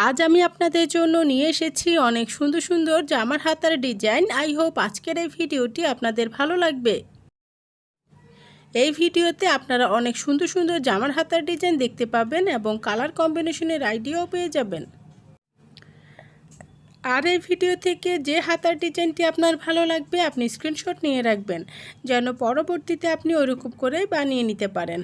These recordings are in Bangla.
আজ আমি আপনাদের জন্য নিয়ে এসেছি অনেক সুন্দর সুন্দর জামার হাতার ডিজাইন। আই হোপ আজকের এই ভিডিওটি আপনাদের ভালো লাগবে। এই ভিডিওতে আপনারা অনেক সুন্দর সুন্দর জামার হাতার ডিজাইন দেখতে পাবেন এবং কালার কম্বিনেশনের আইডিয়াও পেয়ে যাবেন। আর এই ভিডিও থেকে যে হাতার ডিজাইনটি আপনার ভালো লাগবে আপনি স্ক্রিনশট নিয়ে রাখবেন, যেন পরবর্তীতে আপনি ওরকম করেই বানিয়ে নিতে পারেন।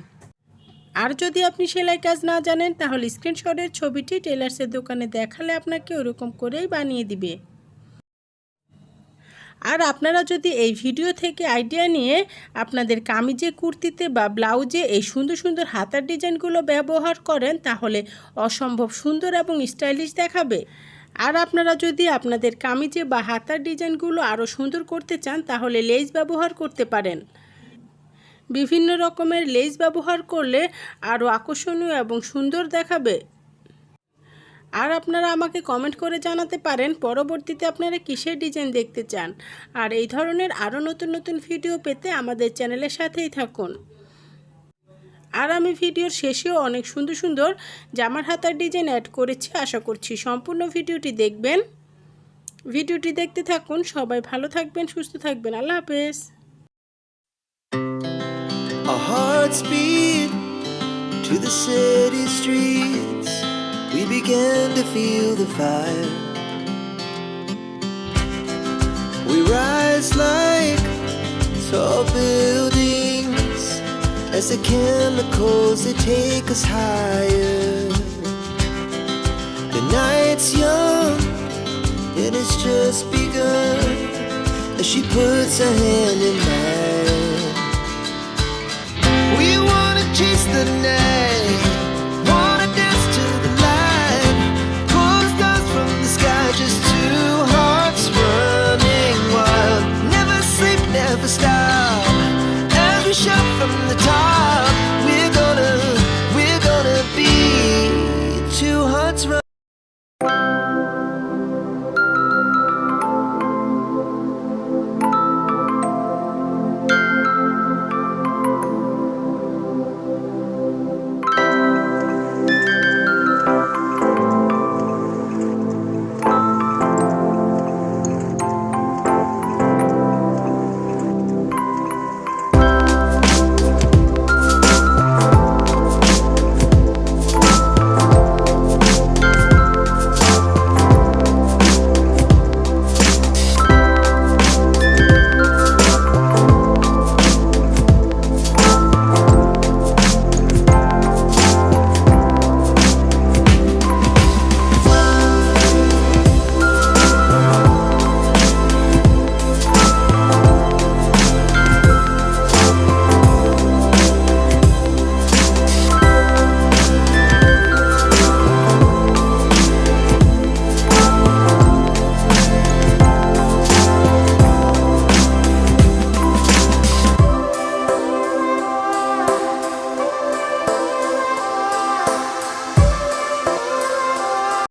আর যদি আপনি সেলাই কাজ না জানেন তাহলে স্ক্রিনশটের ছবিটি টেলার্সের দোকানে দেখালে আপনাকে ওরকম করেই বানিয়ে দিবে। আর আপনারা যদি এই ভিডিও থেকে আইডিয়া নিয়ে আপনাদের কামিজে, কুর্তিতে বা ব্লাউজে এই সুন্দর সুন্দর হাতার ডিজাইনগুলো ব্যবহার করেন তাহলে অসম্ভব সুন্দর এবং স্টাইলিশ দেখাবে। আর আপনারা যদি আপনাদের কামিজে বা হাতার ডিজাইনগুলো আরও সুন্দর করতে চান তাহলে লেস ব্যবহার করতে পারেন। বিভিন্ন রকমের লেস ব্যবহার করলে আরও আকর্ষণীয় এবং সুন্দর দেখাবে। আর আপনারা আমাকে কমেন্ট করে জানাতে পারেন পরবর্তীতে আপনারা কিসের ডিজাইন দেখতে চান। আর এই ধরনের আরও নতুন নতুন ভিডিও পেতে আমাদের চ্যানেলের সাথেই থাকুন। আর আমি ভিডিওর শেষেও অনেক সুন্দর সুন্দর জামার হাতার ডিজাইন অ্যাড করেছি। আশা করছি সম্পূর্ণ ভিডিওটি দেখবেন। ভিডিওটি দেখতে থাকুন। সবাই ভালো থাকবেন, সুস্থ থাকবেন। আল্লাহ হাফেজ। Our hearts beat to the city streets. We began to feel the fire. We rise like tall buildings as the chemicals they take us higher. The night's young and it's just begun as she puts her hand in mine. We wanna chase the night, wanna dance to the light, pull the stars from the sky, just two hearts running wild. Never sleep, never stop, as we shout from the top. We're gonna be two hearts running.